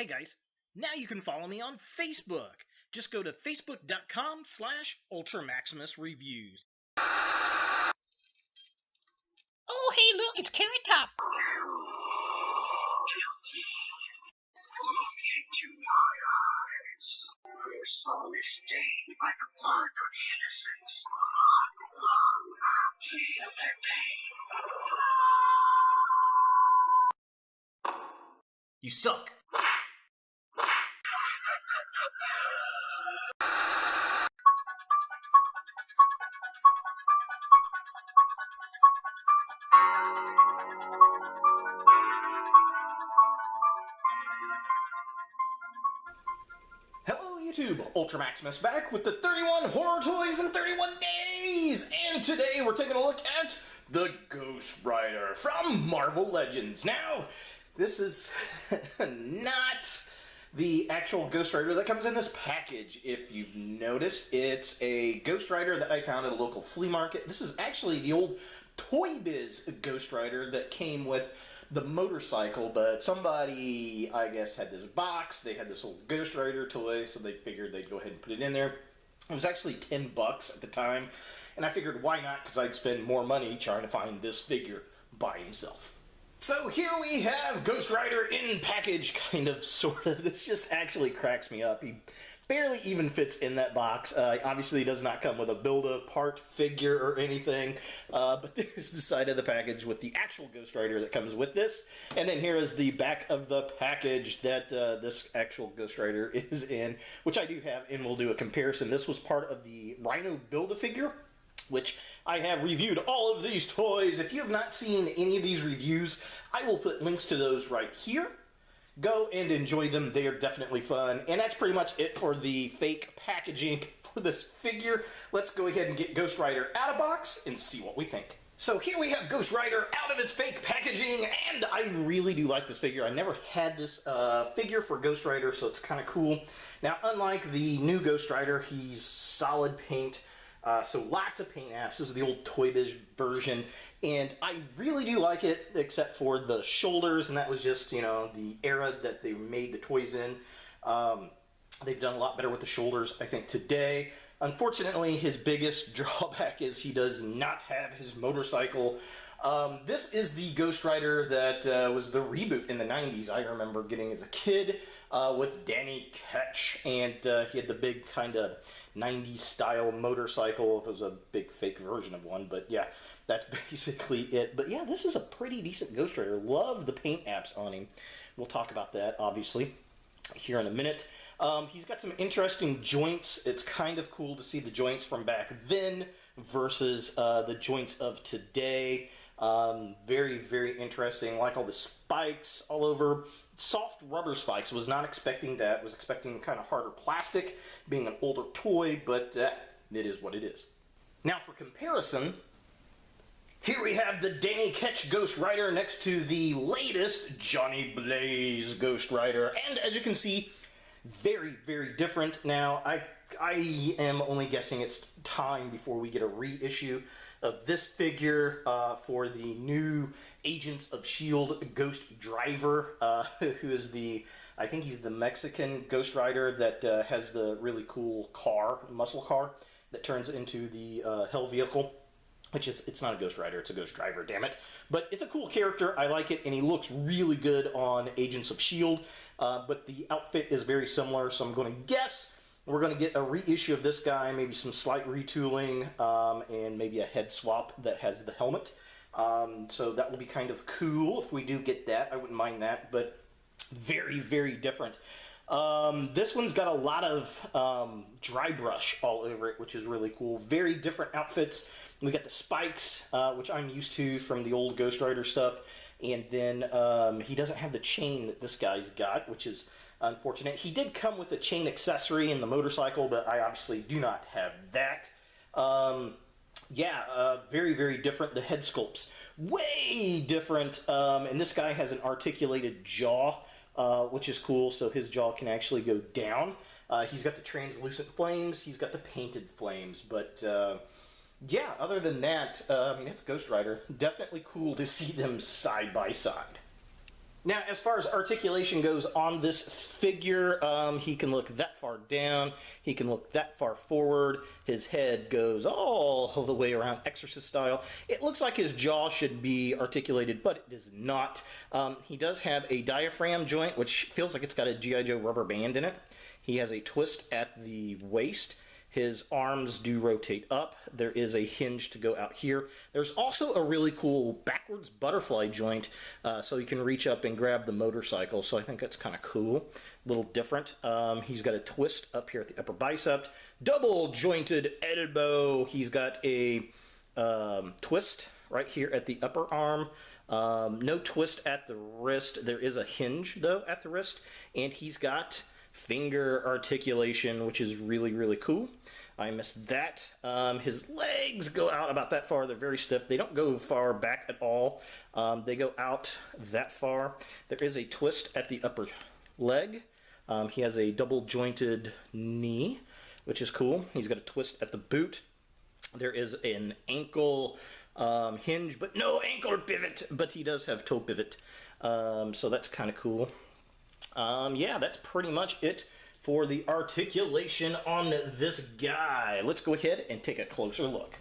Hey guys, now you can follow me on Facebook. Just go to facebook.com/ultramaximusreviews. Oh, hey, look, it's Carrot Top. Guilty. Look into my eyes. Your soul is stained by the blood of innocence. Feel their pain. You suck. Hello YouTube, Ultra Maximus back with the 31 horror toys in 31 days! And today we're taking a look at the Ghost Rider from Marvel Legends. Now, this is not the actual Ghost Rider that comes in this package. If you've noticed, it's a Ghost Rider that I found at a local flea market. This is actually the old Toybiz Ghost Rider that came with the motorcycle, but somebody, I guess, had this box. They had this old Ghost Rider toy, so they figured they'd go ahead and put it in there. It was actually $10 at the time, and I figured why not, because I'd spend more money trying to find this figure by himself. So here we have Ghost Rider in package, kind of, sort of. This just actually cracks me up. He barely even fits in that box. Obviously, he does not come with a build-a-part figure or anything, but there's the side of the package with the actual Ghost Rider that comes with this. And then here is the back of the package that this actual Ghost Rider is in, which I do have, and we'll do a comparison. This was part of the Rhino Build-A-Figure, which I have reviewed all of these toys. If you have not seen any of these reviews, I will put links to those right here. Go and enjoy them. They are definitely fun. And that's pretty much it for the fake packaging for this figure. Let's go ahead and get Ghost Rider out of box and see what we think. So here we have Ghost Rider out of its fake packaging, and I really do like this figure. I never had this figure for Ghost Rider, so it's kind of cool. Now, unlike the new Ghost Rider, he's solid paint. So lots of paint apps. This is the old Toybiz version, and I really do like it, except for the shoulders, and that was just, you know, the era that they made the toys in. They've done a lot better with the shoulders, I think, today. Unfortunately, his biggest drawback is he does not have his motorcycle. This is the Ghost Rider that was the reboot in the 90s. I remember getting as a kid with Danny Ketch, and he had the big kind of 90s style motorcycle. It was a big fake version of one, but yeah, that's basically it. But yeah, this is a pretty decent Ghost Rider. Love the paint apps on him. We'll talk about that, obviously, here in a minute. He's got some interesting joints. It's kind of cool to see the joints from back then versus the joints of today. Very, very interesting. Like all the spikes all over. Soft rubber spikes. Was not expecting that. Was expecting kind of harder plastic, being an older toy, but it is what it is. Now for comparison, here we have the Danny Ketch Ghost Rider next to the latest Johnny Blaze Ghost Rider. And as you can see, very, very different. Now, I am only guessing it's time before we get a reissue of this figure for the new Agents of S.h.i.e.l.D. Ghost Driver, who is the, I think he's the Mexican Ghost Rider that has the really cool car, muscle car, that turns into the Hell vehicle. Which it's not a Ghost Rider, it's a Ghost Driver, damn it. But it's a cool character, I like it, and he looks really good on Agents of S.h.i.e.l.D. But the outfit is very similar, so I'm going to guess we're going to get a reissue of this guy, maybe some slight retooling, and maybe a head swap that has the helmet. So that will be kind of cool if we do get that. I wouldn't mind that, but very, very different. This one's got a lot of dry brush all over it, which is really cool. Very different outfits. We got the spikes, which I'm used to from the old Ghost Rider stuff. And then he doesn't have the chain that this guy's got, which is unfortunate. He did come with a chain accessory in the motorcycle, but I obviously do not have that. Very, very different. The head sculpt's way different. And this guy has an articulated jaw, which is cool, so his jaw can actually go down. He's got the translucent flames. He's got the painted flames, but yeah, other than that, I mean, it's Ghost Rider. Definitely cool to see them side by side. Now, as far as articulation goes on this figure, he can look that far down, he can look that far forward, his head goes all the way around Exorcist style. It looks like his jaw should be articulated, but it is not. He does have a diaphragm joint, which feels like it's got a G.I. Joe rubber band in it. He has a twist at the waist. His arms do rotate up. There is a hinge to go out here. There's also a really cool backwards butterfly joint, so you can reach up and grab the motorcycle. So I think that's kind of cool, a little different. He's got a twist up here at the upper bicep, double jointed elbow. He's got a twist right here at the upper arm. No twist at the wrist. There is a hinge, though, at the wrist. And he's got finger articulation, which is really, really cool. I missed that. His legs go out about that far. They're very stiff. They don't go far back at all. They go out that far. There is a twist at the upper leg. He has a double jointed knee, which is cool. He's got a twist at the boot. There is an ankle hinge, but no ankle pivot, but he does have toe pivot. So that's kind of cool. Yeah, that's pretty much it for the articulation on this guy. Let's go ahead and take a closer look.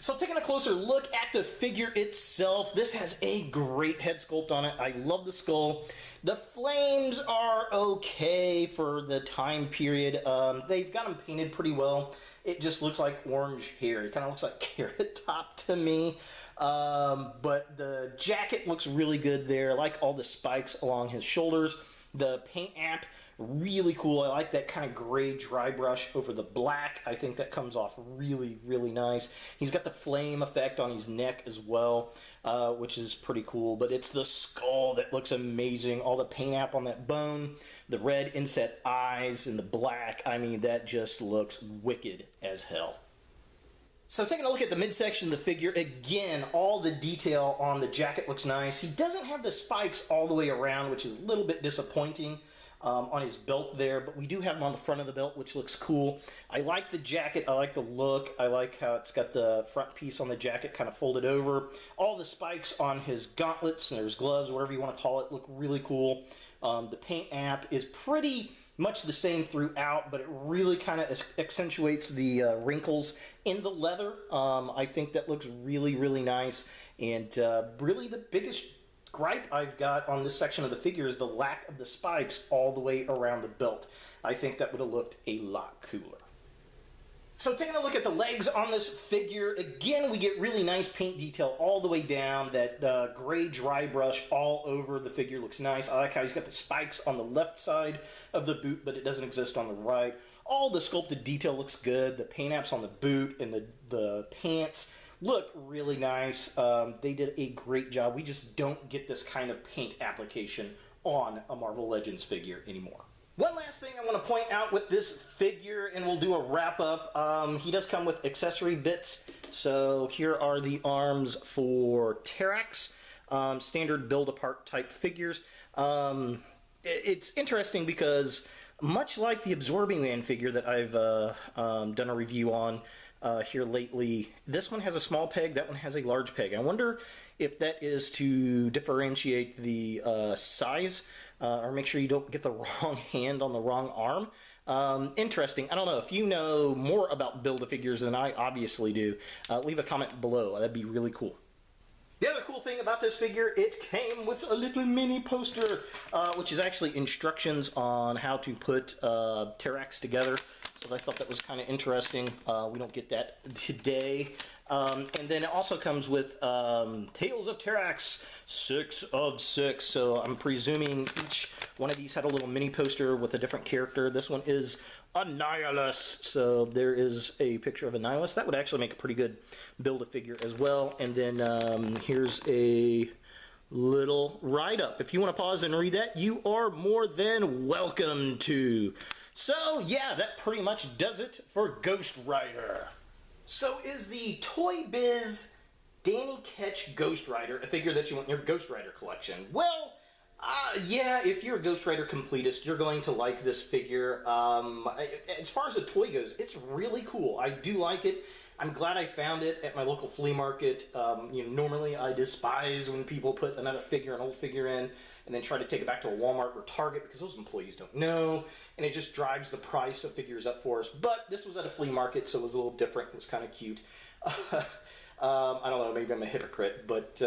So taking a closer look at the figure itself, this has a great head sculpt on it. I love the skull. The flames are okay for the time period. They've got them painted pretty well. It just looks like orange hair. It kind of looks like Carrot Top to me. But the jacket looks really good there. I like all the spikes along his shoulders. The paint app, really cool. I like that kind of gray dry brush over the black. I think that comes off really, really nice. He's got the flame effect on his neck as well, which is pretty cool. But it's the skull that looks amazing. All the paint app on that bone, the red inset eyes, and the black. I mean, that just looks wicked as hell. So taking a look at the midsection of the figure, again, all the detail on the jacket looks nice. He doesn't have the spikes all the way around, which is a little bit disappointing on his belt there, but we do have them on the front of the belt, which looks cool. I like the jacket. I like the look. I like how it's got the front piece on the jacket kind of folded over. All the spikes on his gauntlets and his gloves, whatever you want to call it, look really cool. The paint app is pretty much the same throughout, but it really kind of accentuates the wrinkles in the leather. I think that looks really, really nice. And really the biggest gripe I've got on this section of the figure is the lack of the spikes all the way around the belt. I think that would have looked a lot cooler. So taking a look at the legs on this figure, again, we get really nice paint detail all the way down. That gray dry brush all over the figure looks nice. I like how he's got the spikes on the left side of the boot, but it doesn't exist on the right. All the sculpted detail looks good. The paint apps on the boot and the pants look really nice. They did a great job. We just don't get this kind of paint application on a Marvel Legends figure anymore. One last thing I want to point out with this figure, and we'll do a wrap-up. He does come with accessory bits. So here are the arms for Terrax, standard build-apart type figures. It's interesting because much like the Absorbing Man figure that I've done a review on here lately, this one has a small peg, that one has a large peg. I wonder if that is to differentiate the size or make sure you don't get the wrong hand on the wrong arm. Interesting. I don't know. If you know more about Build-A-Figures than I obviously do, leave a comment below. That'd be really cool. The other cool thing about this figure, it came with a little mini poster, which is actually instructions on how to put Terrax together. So I thought that was kind of interesting. We don't get that today. And then it also comes with Tales of Terrax 6 of 6. So I'm presuming each one of these had a little mini poster with a different character. This one is Annihilus. So there is a picture of Annihilus. That would actually make a pretty good Build-A-Figure as well. And then here's a little write-up. If you want to pause and read that, you are more than welcome to. So yeah, that pretty much does it for Ghost Rider. So is the Toybiz Danny Ketch Ghost Rider a figure that you want in your Ghost Rider collection? Well, yeah, if you're a Ghost Rider completist, you're going to like this figure. As far as the toy goes, it's really cool. I do like it. I'm glad I found it at my local flea market. Normally I despise when people put another figure, an old figure in, and then try to take it back to a Walmart or Target because those employees don't know, and it just drives the price of figures up for us. But this was at a flea market, so it was a little different. It was kind of cute. I don't know, maybe I'm a hypocrite, but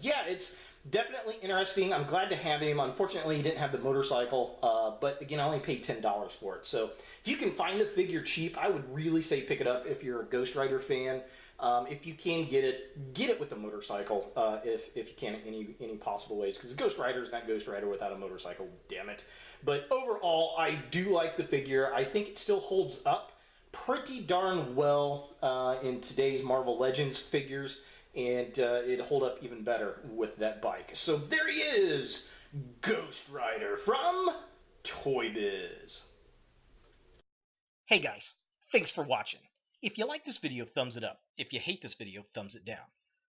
yeah, it's definitely interesting. I'm glad to have him. Unfortunately, he didn't have the motorcycle, but again, I only paid $10 for it. So if you can find the figure cheap, I would really say pick it up if you're a Ghost Rider fan. If you can get it with the motorcycle, if you can in any possible ways, because Ghost Rider is not Ghost Rider without a motorcycle, damn it. But overall, I do like the figure. I think it still holds up pretty darn well in today's Marvel Legends figures, and it'd hold up even better with that bike. So there he is, Ghost Rider from Toybiz. Hey guys, thanks for watching. If you like this video, thumbs it up. If you hate this video, thumbs it down.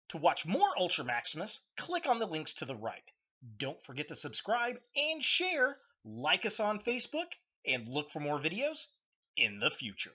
To watch more Ultra Maximus, click on the links to the right. Don't forget to subscribe and share, like us on Facebook, and look for more videos in the future.